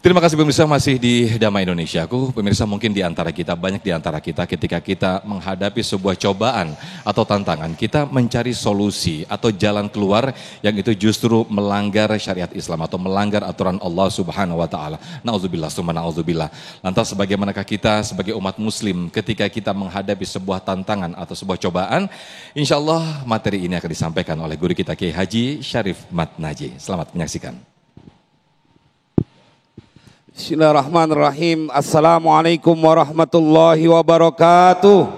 Terima kasih pemirsa, masih di Damai Indonesiaku. Pemirsa, mungkin banyak di antara kita ketika kita menghadapi sebuah cobaan atau tantangan, kita mencari solusi atau jalan keluar yang itu justru melanggar syariat Islam atau melanggar aturan Allah Subhanahu wa taala. Nauzubillah summa nauzubillah. Lantas bagaimanakah kita sebagai umat muslim ketika kita menghadapi sebuah tantangan atau sebuah cobaan? Insyaallah materi ini akan disampaikan oleh guru kita Kiai Haji Syarif Matnaji. Selamat menyaksikan. Bismillahirrahmanirrahim. Assalamualaikum warahmatullahi wabarakatuh.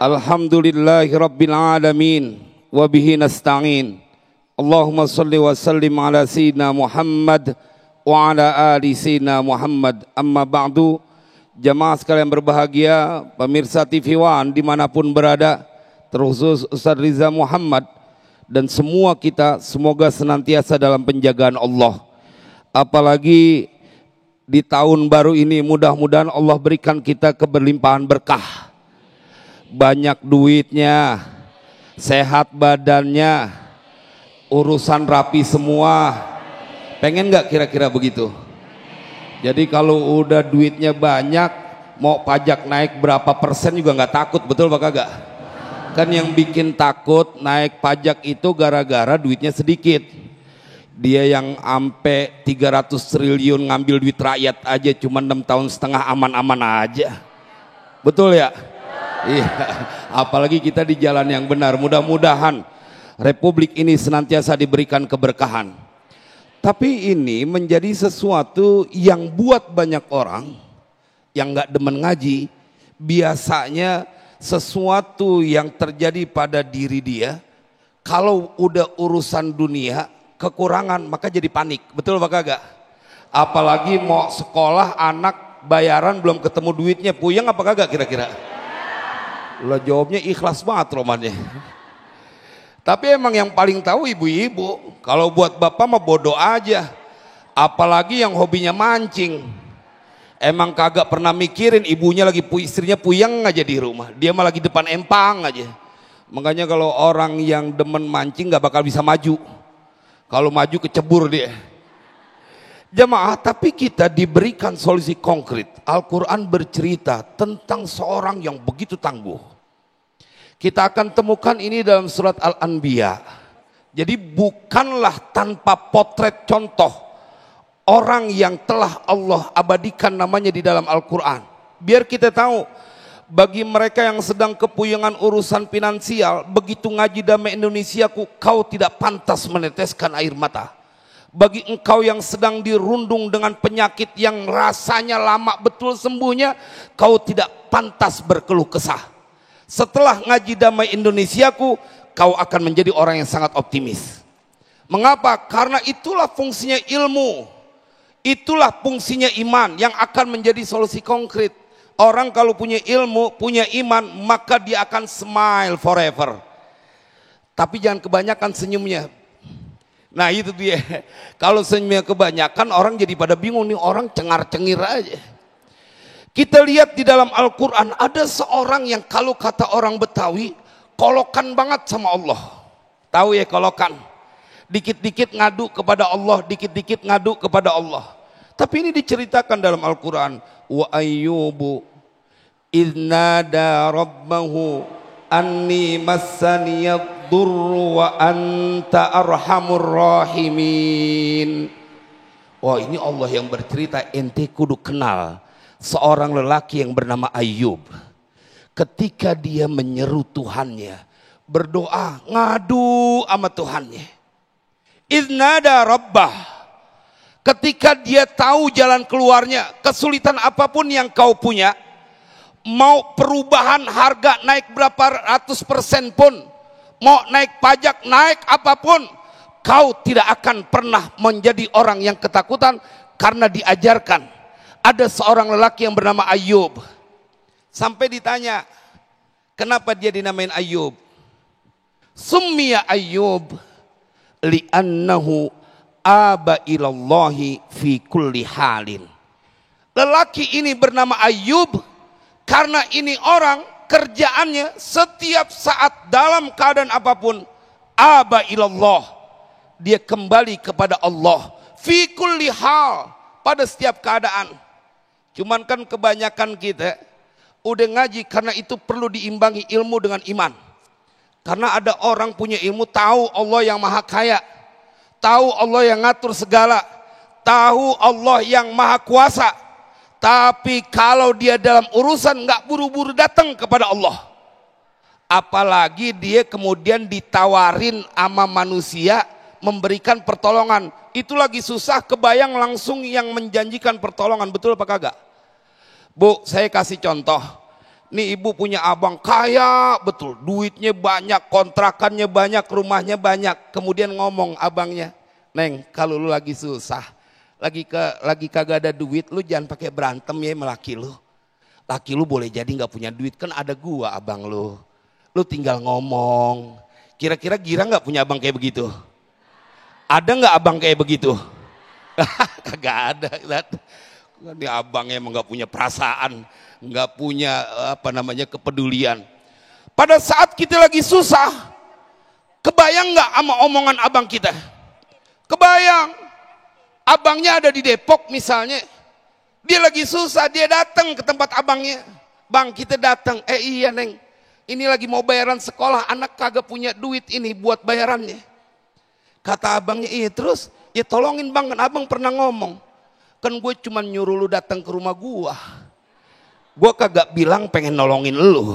Alhamdulillahi rabbil alamin. Wabihi nasta'in. Allahumma salli wa sallim ala sayyidina Muhammad wa ala ali sayyidina Muhammad. Amma ba'du. Jamaah sekalian berbahagia, pemirsa TV One dimanapun berada, terkhusus Ustaz Riza Muhammad dan semua kita, semoga senantiasa dalam penjagaan Allah. Apalagi di tahun baru ini, mudah-mudahan Allah berikan kita keberlimpahan berkah, banyak duitnya, sehat badannya, urusan rapi semua. Pengen gak kira-kira begitu? Jadi kalau udah duitnya banyak, mau pajak naik berapa persen juga gak takut, betul apa kagak? Kan yang bikin takut naik pajak itu gara-gara duitnya sedikit. Dia yang ampe 300 triliun ngambil duit rakyat aja cuma 6 tahun setengah aman-aman aja. Betul ya? Iya. Apalagi kita di jalan yang benar. Mudah-mudahan Republik ini senantiasa diberikan keberkahan. Tapi ini menjadi sesuatu yang buat banyak orang yang gak demen ngaji, biasanya sesuatu yang terjadi pada diri dia, kalau udah urusan dunia kekurangan maka jadi panik, betul apa kagak? Apalagi mau sekolah anak bayaran belum ketemu duitnya, puyeng apa kagak kira-kira? Lah jawabnya ikhlas banget romannya. Tapi emang yang paling tahu ibu-ibu. Kalau buat bapak mah bodoh aja, apalagi yang hobinya mancing. Emang kagak pernah mikirin ibunya lagi istrinya puyeng aja di rumah, dia mah lagi depan empang aja. Makanya kalau orang yang demen mancing gak bakal bisa maju. Kalau maju kecebur dia. Jemaah, tapi kita diberikan solusi konkret. Al-Quran bercerita tentang seorang yang begitu tangguh. Kita akan temukan ini dalam surat Al-Anbiya. Jadi bukanlah tanpa potret contoh orang yang telah Allah abadikan namanya di dalam Al-Quran. Biar kita tahu, bagi mereka yang sedang kepuyengan urusan finansial, begitu ngaji Damai Indonesiaku, kau tidak pantas meneteskan air mata. Bagi engkau yang sedang dirundung dengan penyakit yang rasanya lama betul sembuhnya, kau tidak pantas berkeluh kesah. Setelah ngaji Damai Indonesiaku, kau akan menjadi orang yang sangat optimis. Mengapa? Karena itulah fungsinya ilmu. Itulah fungsinya iman yang akan menjadi solusi konkret. Orang kalau punya ilmu, punya iman, maka dia akan smile forever. Tapi jangan kebanyakan senyumnya. Nah itu dia. Kalau senyumnya kebanyakan, orang jadi pada bingung, nih orang cengar-cengir aja. Kita lihat di dalam Al-Quran, ada seorang yang kalau kata orang Betawi, kolokan banget sama Allah. Tahu ya kolokan? Dikit-dikit ngadu kepada Allah, dikit-dikit ngadu kepada Allah. Tapi ini diceritakan dalam Al-Quran. Wa ayyubu idnada rabbahu anni massaniyad durru wa anta arhamur rahimin. Wah, ini Allah yang bercerita, ente kudu kenal seorang lelaki yang bernama Ayyub. Ketika dia menyeru Tuhannya, berdoa, ngadu sama Tuhannya. Idnada rabbah, ketika dia tahu jalan keluarnya, kesulitan apapun yang kau punya, mau perubahan harga naik berapa ratus persen pun, mau naik pajak naik apapun, kau tidak akan pernah menjadi orang yang ketakutan karena diajarkan. Ada seorang lelaki yang bernama Ayyub. Sampai ditanya, kenapa dia dinamain Ayyub? Summiya Ayyub li'annahu aba ilallahi fi kulli halin. Lelaki ini bernama Ayyub karena ini orang kerjaannya setiap saat dalam keadaan apapun aba ilallah, dia kembali kepada Allah fi kulli hal, pada setiap keadaan. Cuman kan kebanyakan kita udah ngaji karena itu perlu diimbangi ilmu dengan iman. Karena ada orang punya ilmu, tahu Allah yang maha kaya, tahu Allah yang ngatur segala, tahu Allah yang maha kuasa. Tapi kalau dia dalam urusan nggak buru-buru datang kepada Allah, apalagi dia kemudian ditawarin sama manusia memberikan pertolongan, itu lagi susah kebayang langsung yang menjanjikan pertolongan. Betul apa kagak? Bu, saya kasih contoh. Nih ibu punya abang kaya betul, duitnya banyak, kontrakannya banyak, rumahnya banyak. Kemudian ngomong abangnya, Neng, kalau lu lagi susah, lagi kagak ada duit, lu jangan pakai berantem ya sama laki lu. Laki lu boleh jadi nggak punya duit, kan ada gua abang lu. Lu tinggal ngomong. Kira-kira Gira nggak punya abang kayak begitu? Ada nggak abang kayak begitu? Kagak ada. Ini abangnya emang nggak punya perasaan, nggak punya kepedulian. Pada saat kita lagi susah, kebayang nggak sama omongan abang kita? Kebayang, abangnya ada di Depok misalnya, dia lagi susah, dia datang ke tempat abangnya. Bang, kita datang, iya Neng, ini lagi mau bayaran sekolah, anak kagak punya duit ini buat bayarannya. Kata abangnya, iya terus, ya tolongin bang, kan abang pernah ngomong. Kan gue cuma nyuruh lu datang ke rumah gue kagak bilang pengen nolongin lu.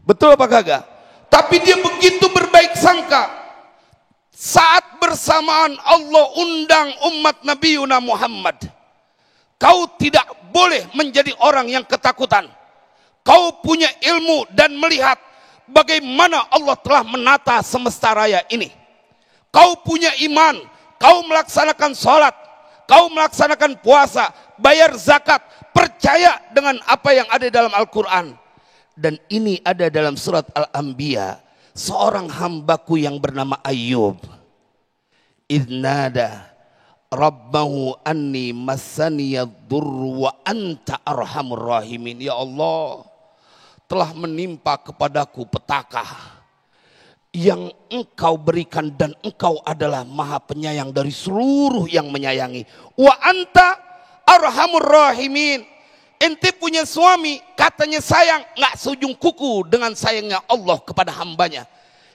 Betul apa kagak? Tapi dia begitu berbaik sangka. Saat bersamaan Allah undang umat Nabi Muhammad, kau tidak boleh menjadi orang yang ketakutan. Kau punya ilmu dan melihat bagaimana Allah telah menata semesta raya ini. Kau punya iman, kau melaksanakan sholat, kau melaksanakan puasa, bayar zakat, percaya dengan apa yang ada dalam Al-Quran. Dan ini ada dalam surat Al-Anbiya. Seorang hambaku yang bernama Ayyub. Idnada Rabbahu anni massaniyadurru wa anta arhamur rahimin. Ya Allah, telah menimpa kepadaku petaka yang engkau berikan, dan engkau adalah maha penyayang dari seluruh yang menyayangi. Wa anta arhamur rahimin. Ente punya suami katanya sayang, nggak seujung kuku dengan sayangnya Allah kepada hambanya.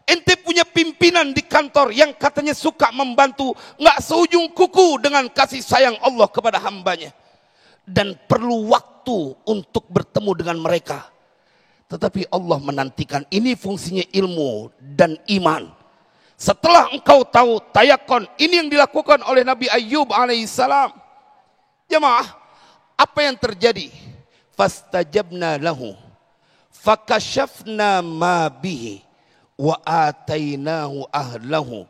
Ente punya pimpinan di kantor yang katanya suka membantu, nggak seujung kuku dengan kasih sayang Allah kepada hambanya. Dan perlu waktu untuk bertemu dengan mereka. Tetapi Allah menantikan. Ini fungsinya ilmu dan iman. Setelah engkau tahu tayakon, ini yang dilakukan oleh Nabi Ayyub alaihissalam. Jemaah, apa yang terjadi? Fastajabna lahu fakashafna ma bihi wa atainahu ahlahu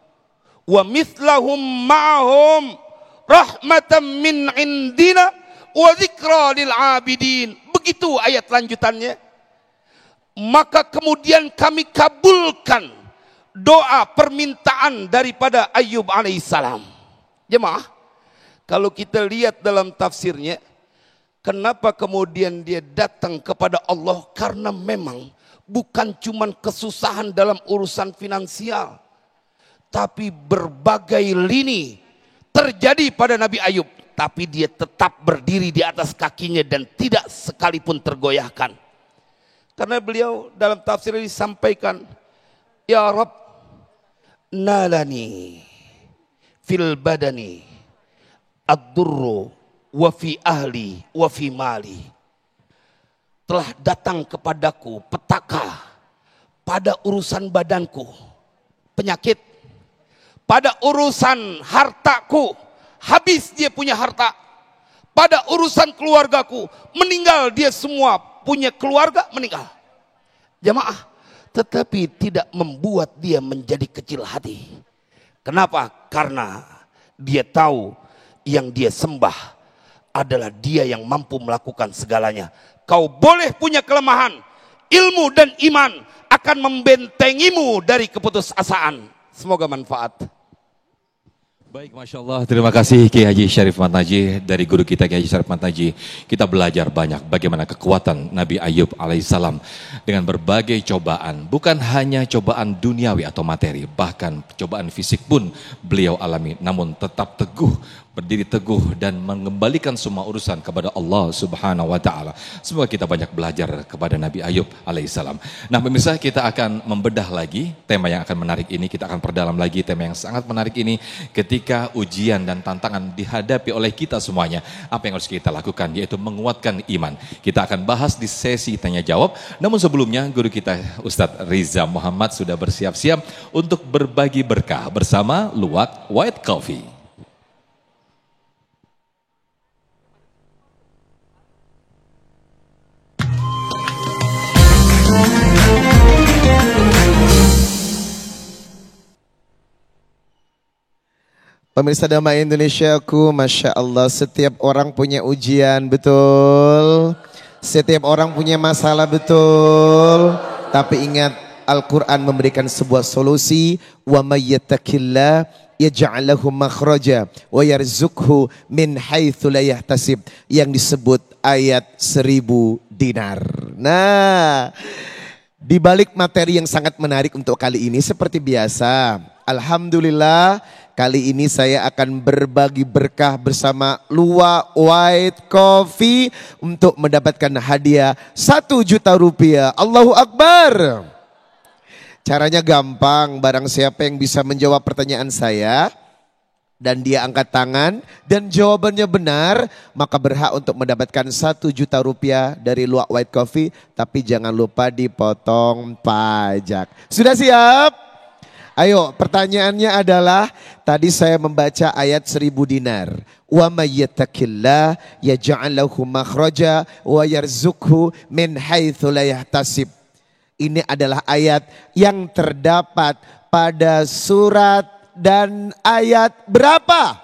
wa mithlahum ma'hum rahmatan min indina wa dzikra lil abidin. Begitu ayat lanjutannya. Maka kemudian kami kabulkan doa permintaan daripada Ayyub alaihissalam. Jemaah, kalau kita lihat dalam tafsirnya, kenapa kemudian dia datang kepada Allah? Karena memang bukan cuma kesusahan dalam urusan finansial, tapi berbagai lini terjadi pada Nabi Ayyub. Tapi dia tetap berdiri di atas kakinya dan tidak sekalipun tergoyahkan. Karena beliau dalam tafsir ini disampaikan, Ya Rabb, nalani fil badani ad-durru wa fi ahli wa fi mali. Telah datang kepadaku petaka pada urusan badanku, penyakit, pada urusan hartaku, habis dia punya harta, pada urusan keluargaku, meninggal dia semua, punya keluarga meninggal. Jemaah, tetapi tidak membuat dia menjadi kecil hati. Kenapa? Karena dia tahu yang dia sembah adalah dia yang mampu melakukan segalanya. Kau boleh punya kelemahan, ilmu dan iman akan membentengimu dari keputusasaan. Semoga manfaat. Baik, Masya Allah, terima kasih Kiai Haji Syarif Matnaji. Dari guru kita Kiai Haji Syarif Matnaji, kita belajar banyak bagaimana kekuatan Nabi Ayub alaihissalam dengan berbagai cobaan. Bukan hanya cobaan duniawi atau materi, bahkan cobaan fisik pun beliau alami. Namun tetap teguh, berdiri teguh dan mengembalikan semua urusan kepada Allah Subhanahu wa taala. Semoga kita banyak belajar kepada Nabi Ayub alaihissalam. Nah, pemirsa, kita akan membedah lagi tema yang akan menarik ini, kita akan perdalam lagi tema yang sangat menarik ini ketika ujian dan tantangan dihadapi oleh kita semuanya. Apa yang harus kita lakukan, yaitu menguatkan iman. Kita akan bahas di sesi tanya jawab. Namun sebelumnya guru kita Ustadz Riza Muhammad sudah bersiap-siap untuk berbagi berkah bersama Luwak White Coffee. Pemirsa Damai Indonesiaku, Masya Allah, setiap orang punya ujian, betul. Setiap orang punya masalah, betul. Tapi ingat, Al-Quran memberikan sebuah solusi. Wa may yattaqillah yaj'al lahu makhraja wa yarzuqhu min haitsu la yahtasib, yang disebut ayat 1000 dinar. Nah, di balik materi yang sangat menarik untuk kali ini, seperti biasa, alhamdulillah, kali ini saya akan berbagi berkah bersama Luwak White Coffee untuk mendapatkan hadiah 1 juta rupiah. Allahu Akbar. Caranya gampang, barang siapa yang bisa menjawab pertanyaan saya dan dia angkat tangan dan jawabannya benar, maka berhak untuk mendapatkan 1 juta rupiah dari Luwak White Coffee. Tapi jangan lupa dipotong pajak. Sudah siap? Ayo, pertanyaannya adalah, tadi saya membaca ayat 1000 dinar. Wa may yattaqillah yaj'al lahu makhraja wa yarzuqhu min haitsu la yahtasib. Ini adalah ayat yang terdapat pada surat dan ayat berapa?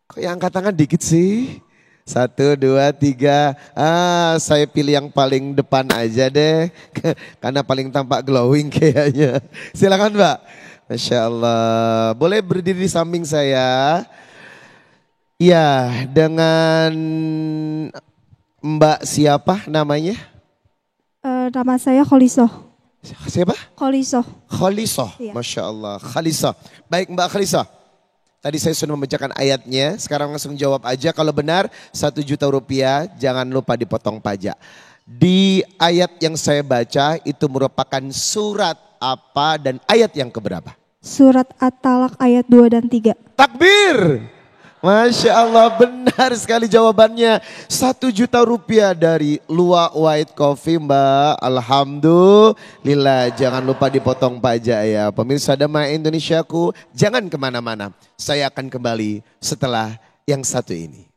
Kok yang angkat tangan dikit sih? 1, 2, 3. Saya pilih yang paling depan aja deh. Karena paling tampak glowing kayaknya. Silakan Mbak. Masya Allah. Boleh berdiri di samping saya. Ya, dengan Mbak siapa namanya? Nama saya Kholisoh. Siapa? Kholisoh. Kholisoh. Iya. Masya Allah. Kholisoh. Baik Mbak Kholisoh. Tadi saya sudah membacakan ayatnya, sekarang langsung jawab aja. Kalau benar 1 juta rupiah, jangan lupa dipotong pajak. Di ayat yang saya baca itu merupakan surat apa dan ayat yang keberapa? Surat At-Talaq ayat 2 dan 3. Takbir! Masya Allah, benar sekali jawabannya. 1 juta rupiah dari Luwak White Coffee Mbak. Alhamdulillah, jangan lupa dipotong pajak ya. Pemirsa Damai Indonesiaku, jangan kemana-mana. Saya akan kembali setelah yang satu ini.